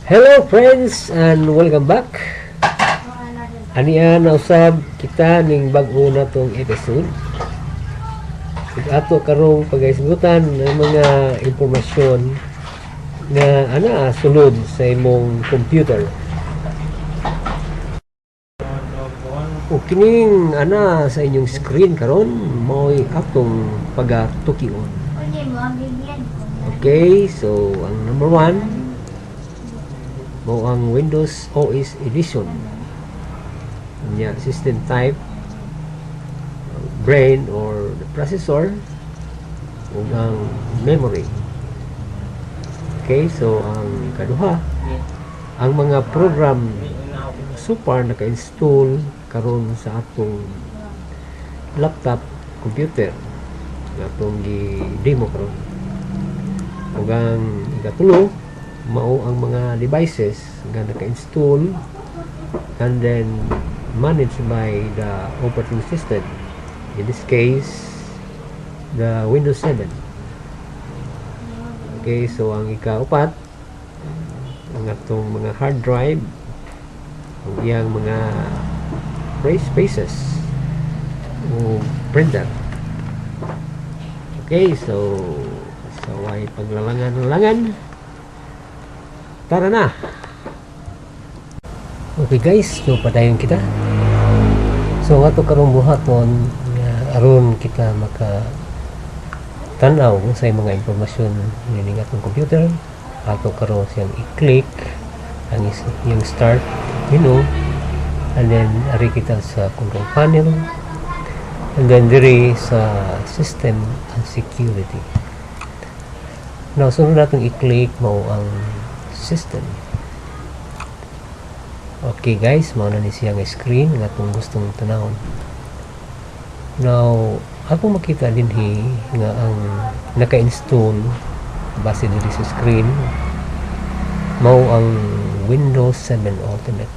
Hello friends and welcome back. Aniya na usab kita ning bag-o na tong episode. Ato karong pagahisgutan ng mga impormasyon na sunod sa imong computer. O kining sa inyong screen karon mo'y atong pagatukion. Okay, so ang number 1 mo ang Windows OS Edition nya system type, brain or the processor ug ang memory. Okay, so ang kaduha ang mga program super naka-install karon sa atong laptop computer nga atong gi-demo karon. Ug ang ikatulo mao ang mga devices nga naka-install and then managed by the operating system, in this case the Windows 7. Okay, so ang ikaupat ang atong mga hard drive, ang iyang mga spaces o printer. Okay, so ay paglalangan-langan. Tara na. Okay guys, so padayon kita. So ato karong buhaton aron kita maka tanaw sa mga impormasyon ning atong computer. Ato karon siyang i-click ang yung start menu, and then ari kita sa control panel, and then diri sa system and security. Now sunod natong i-click mao ang system. Okay guys, mao na ni siyang screen nga atong gustong tanawon. Now ako makita dinhi nga ang naka-install base diri sa screen mao ang Windows 7 Ultimate,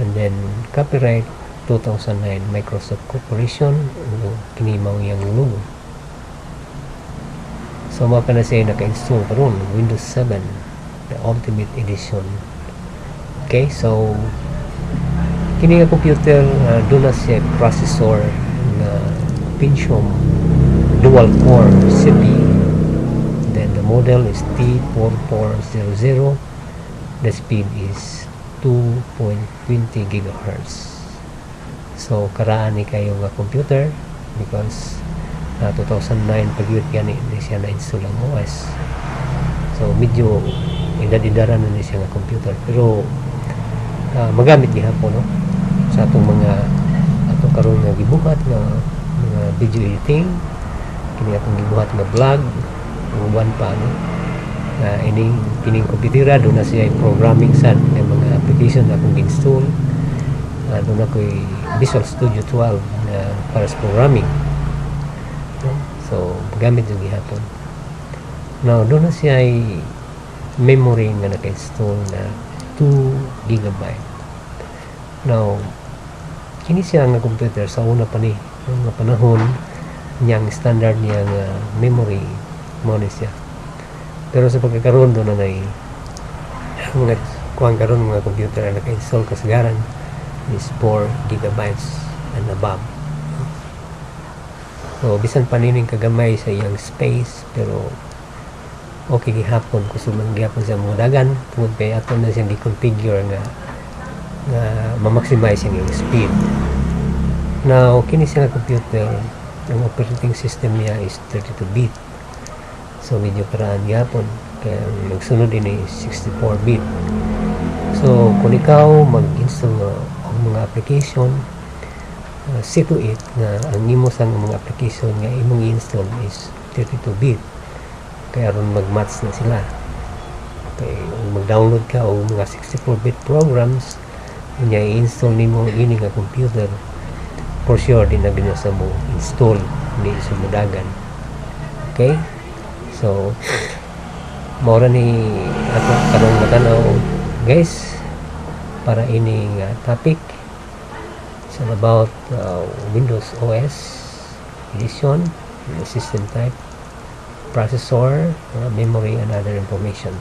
and then copyright 2009 Microsoft Corporation, kini mao yang logo. So mao na siya naka-install karon Windows 7 the Ultimate Edition. Okay, so kini nga computer doon na siya processor na Pentium dual core CPU. Then the model is T4400. The speed is 2.20 gigahertz. So karaan ni kayo nga computer because 2009 pag-yun gani siya na-install ang OS. So medyo edad-edaran na siya nga computer, pero magamit gihapon no sa atong mga atong karon nga gibuhat nga mga video editing, kini atong gibuhat nga vlog uban pa no kining komputera do na siya programming sad nga mga application na akong install. Do na koy Visual Studio 12 para sa programming. So gamit yung gihapon. Now doon na siya ay memory nga naka-install na 2 GB. Now kini siya nga computer sa una pa ni nga panahon niyang standard niya nga memory mo ni siya. Pero sa pagkakaroon doon na mga kuang karon mga computer na naka-install kasagaran is 4 GB and above. So bisan panining kagamay sa iyang space, pero okay gihapon kusog man gihapon sa mga dagan tungod kay ato na siyang gi-configure nga ma-maximize ang iyang speed. Now kini siya nga computer, ang operating system niya is 32-bit. So medyo karaan gihapon kaya nagsunod din is 64-bit. So kung ikaw mag-install ng mga application, see to it na ang imo sang mga application nga imong install is 32-bit, kaya ron mag-match na sila. Okay, mag-download ka o mga 64-bit programs niya i-install nimo ini nga computer, for sure din na binasa mo install, hindi sumudagan. Okay, so mora ni ato karong matanaw guys para ini nga topic about Windows OS Edition, system type, processor, memory, and other information.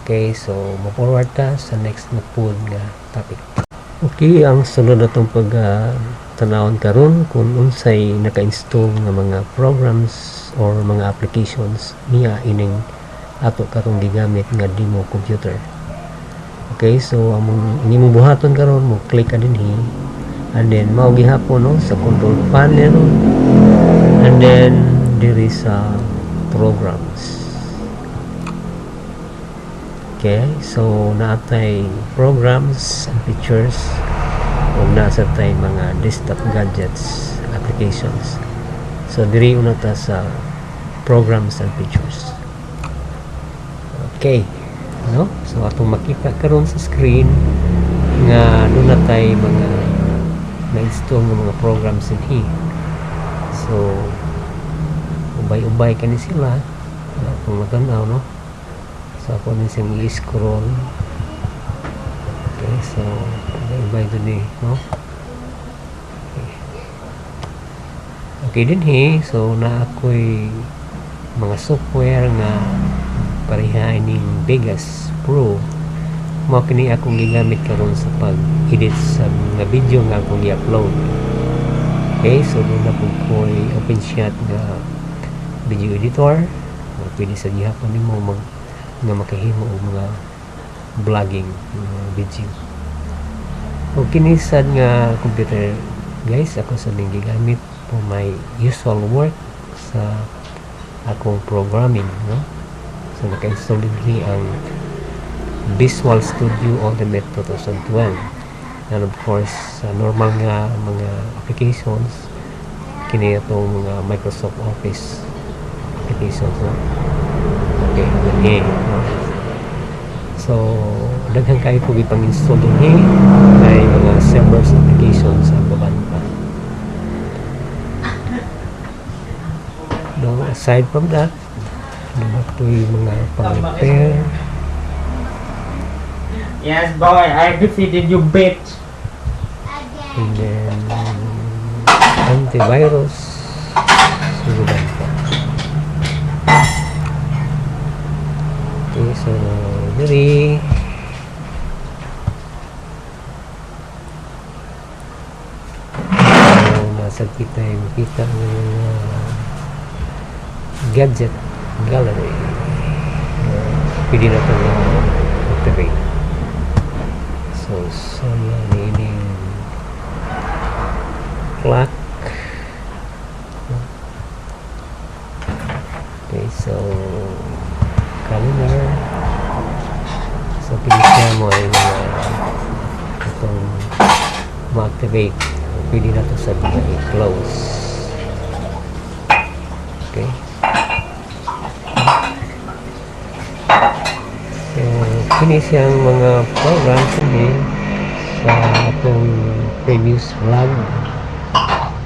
Okay, so mo-forward ta sa next na pod nga topic. Okay, ang sunod na itong tanawon karon kung unsay naka-install nga mga programs or mga applications niya ining ato karong gigamit nga demo computer. Okay, so ang imong buhaton karon mo click ka dinhi, and then mao gihapon no sa control panel, and then there is programs. Okay, so naatay programs and features o nasa tay mga desktop gadgets applications. So diri una ta sa programs and features. Okay, no? So atong makita karon sa screen nga doon na tay mga na-install ng mga programs in here. So ubay-ubay kani sila kung matanaw, no? So ako din siyang i-scroll. Okay, so ubay-ubay dun no? Okay din so na ako'y mga software nga pareha ining Vegas Pro. Mao kini akong gigamit karon sa pag-edit sa mga video nga akong i-upload. Okay, so doon na po ko'y OpenShot nga video editor. Pwede sa gihapon nimo nga makahimo og mga vlogging video. O kini sad nga computer guys, ako sa ning gigamit for my usual work sa akong programming, no? So naka-install din ang Visual Studio Ultimate 2012, and of course normal nga mga applications kini atong mga Microsoft Office applications, no? Okay, okay, no? So daghang kayo po ipang-install din may mga servers applications ang baban pa. No, aside from that, ito yung mga pang-repair. Yes, boy, I defeated you, bitch. And then antivirus. Sugulan pa. Okay, so diri nasa kita yung makita ng gadget gallery. Pwede na ito activate. So sana ini clock. Okay, so calendar. So pwede siya mo ay mga itong ma-activate. Pwede na ito sa i-close. Okay. So kini siyang mga programs ini sa atong previous vlog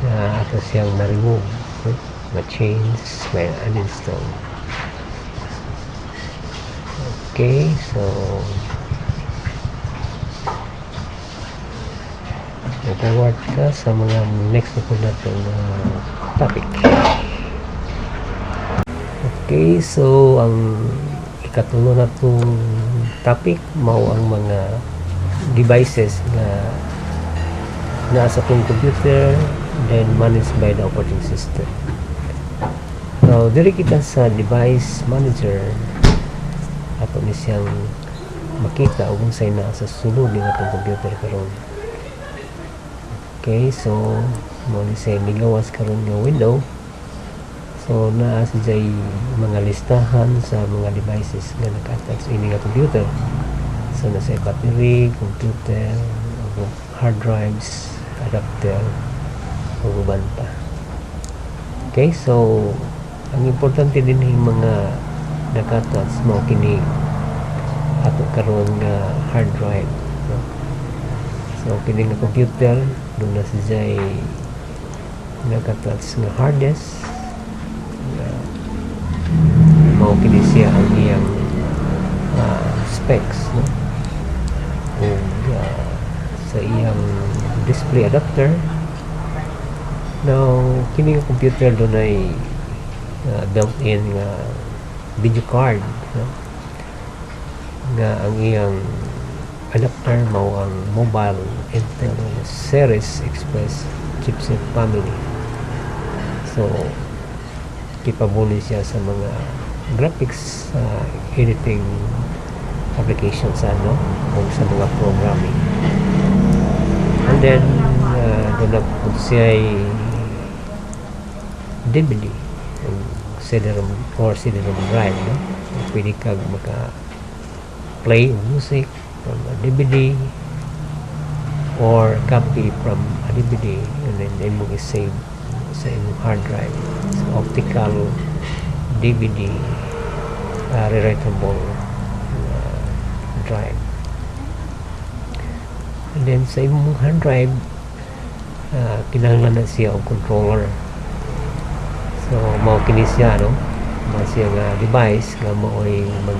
na ato siyang na-remove, na-change, may uninstall. Okay, so nag-award ka sa mga next na po natin topic. Okay, so ang ikatulo na itong topic mao ang mga devices na nasa itong computer then managed by the operating system. So diri kita sa device manager, ato ni siyang makita kung sa'y nasa sulod ng atong computer karon. Okay, so mo ni sa'y ligawas karon nga window. So naa sa jay mga listahan sa mga devices nga naka-attach sa ining computer. So nasa battery, computer, hard drives, adapter, o uban pa. Okay, so ang importante din yung mga naka-attach mo kini ato karon nga hard drive, no? So kini nga computer doon na siya naka-attach nga hard disk. Mao kini siya ang iyang specs, no? Ug sa iyang display adapter. Now kini nga computer doon ay built-in nga video card, no? nga ang iyang adapter mao ang Mobile Intel Series Express chipset family. So capable siya sa mga graphics editing applications o sa mga programming. And then doon na po siya ay DVD CD-ROM or CD-ROM drive, no? Pwede kag maka-play music from a DVD or copy from a DVD and then imong i-save sa imong hard drive, sa optical DVD rewritable drive. And then sa imong hard drive kinahanglan na siya og controller. So mao kini siya, no? Mao siya nga device nga mao'y mag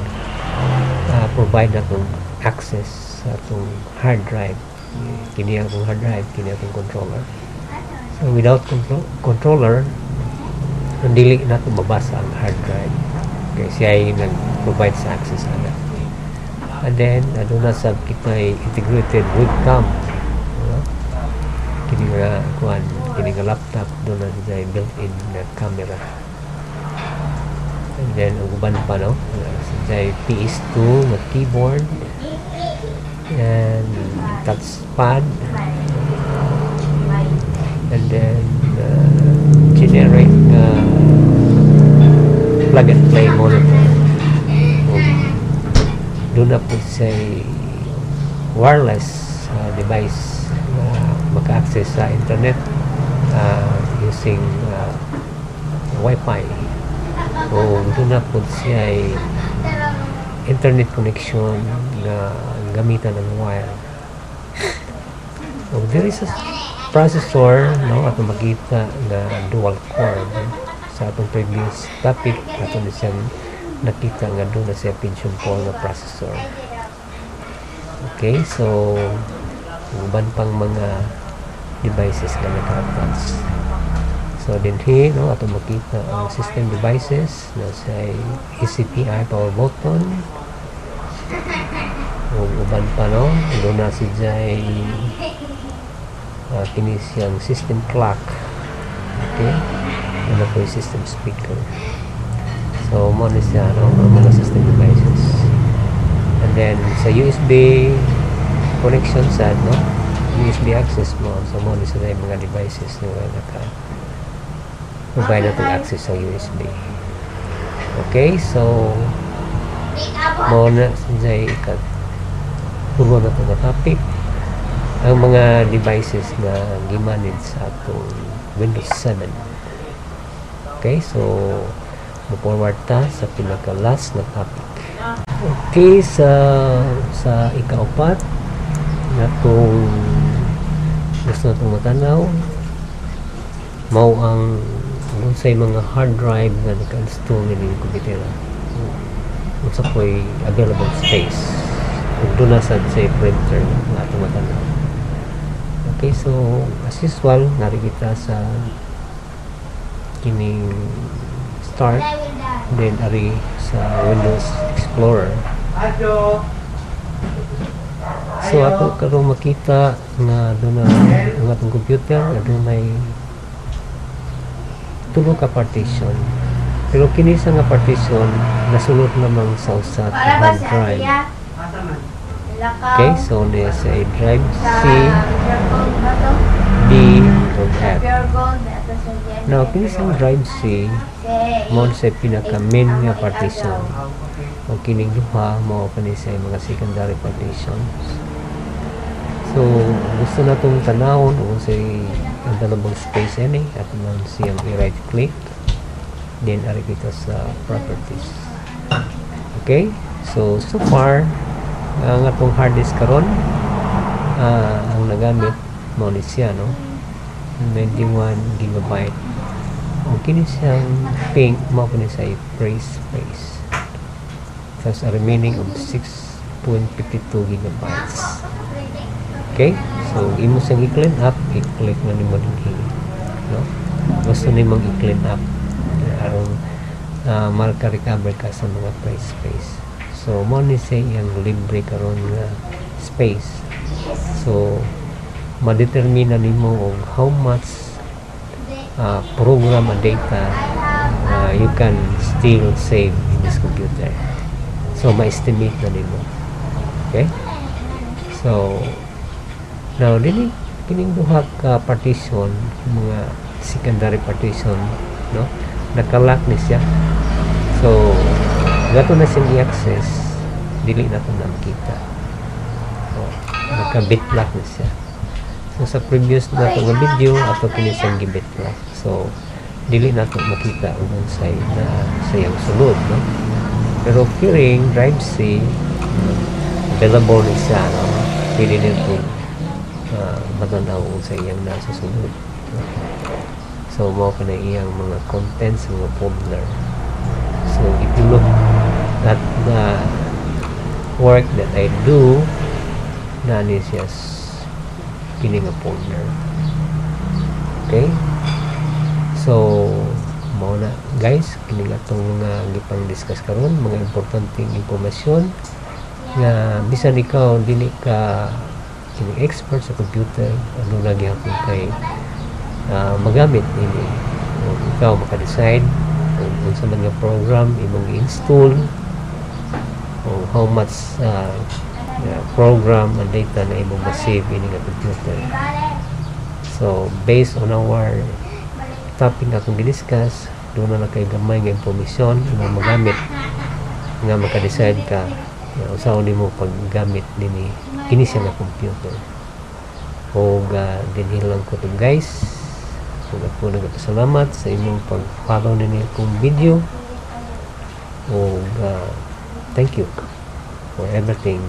provide natong access sa atong hard drive. Kini atong hard drive, kini atong controller. So without controller dili nato mabasa ang hard drive. Okay, siya ay nag-provide sa access ana. And then aduna sab kitay integrated webcam. Kini nga kuan, kini nga laptop doon na siya built-in na camera. And then ang uban pa, no, siya PS2 na keyboard and touchpad and then generic plug and play monitor. Doon na po siya wireless device maka-access sa internet using Wi-Fi. So doon na po siya ay internet connection na gamitan ng wire. So there is a processor, no, ato makita na dual core, no? Sa atong previous topic ato na siyang nakita nga doon na siya Pentium 4 na processor. Okay, so uban pang mga devices na naka-attach. So din here, no, ato makita ang system devices na sa ECPI power button. Uban pa, no, doon na si Jai kini siyang system clock. Okay, ano po yung system speaker. So mo na siya, no, ang mga system devices. And then sa USB connection sa, no, USB access mo. So mo na sila yung mga devices na provide natin access sa USB. Okay, so mo na siya puro na ito na topic ang mga devices na gimanage sa atong Windows 7. Okay, so forward ta sa pinaka last na topic. Okay, sa ika-4 na kung gusto natong matanaw mao ang unsay mga hard drive nga naka-install nila yung computer. Unsa po'y available space ug doon na sa printer nga atong matanaw. Okay, so as usual nari kita sa kining start, then ari sa Windows Explorer. So ato karong makita nga doon na ang atong computer doon may tulo ka partition, pero kini sa nga partition nasulod namang sa usa ka hard drive. Okay, so there's a drive C, D, ug F. Now kini sa drive C mo sa pinaka main nga partition. O kining duha mo pa ni sa mga secondary partitions. So gusto natong tanawon o sa available space ani at man siyang i-right click, then ari kita sa properties. Okay, so far ang atong hard disk karon ang nagamit mo ni siya, no, 91 gigabyte. O kini siyang pink mo pa ni sa free space. That's a remaining of 6.52 gigabytes. Okay, so imo siyang i-clean up, i-click na nimo din, no? Gusto nimong i-clean up aron maka-recover ka sa mga free space. So mo ni siya iyang libre karon nga space. So ma-determine nimo og how much program and data you can still save in this computer. So ma-estimate na nimo. Okay? So now kining duha ka partition, mga secondary partition, no, nakalock ni siya. So gato na siyang i-access, dili na ito na makita. So naka-bit lock ni siya. So sa previous na ito nga video ato kini siyang gi-bit lock. So dili na ito makita kung say na sayang sulod, no. Pero fearing drive C, available ni siya, no. Pwede nito matanaw kung sa iyang nasa sulod. So mo ka na iyang mga contents, mga folder. So if you look at the work that I do, nani siya kini nga folder. Okay? So mao na guys, kini nga tong mga gipang discuss karon, mga importanteng impormasyon nga bisan ikaw dili ka kini expert sa computer, ano lagi hapon kay magamit nini. O ikaw maka-decide kung sa mga program imong i-install o how much program and data na imong ma-save in nga computer. So based on our topic nga akong gi-discuss, doon na kay gamay nga impormasyon imong magamit nga maka-decide ka usaon nimo paggamit nini kini siya nga computer. O dinhilang ko to guys. Kung ako nagpasalamat sa imong pag-follow nini akong video. O thank you for everything,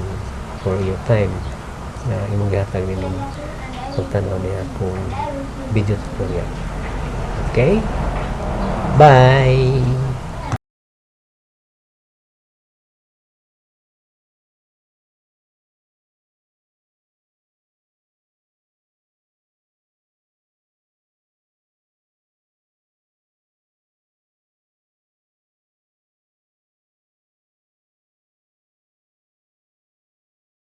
for your time na imong gihatag nini pagtanaw niya akong video tutorial. Okay? Bye!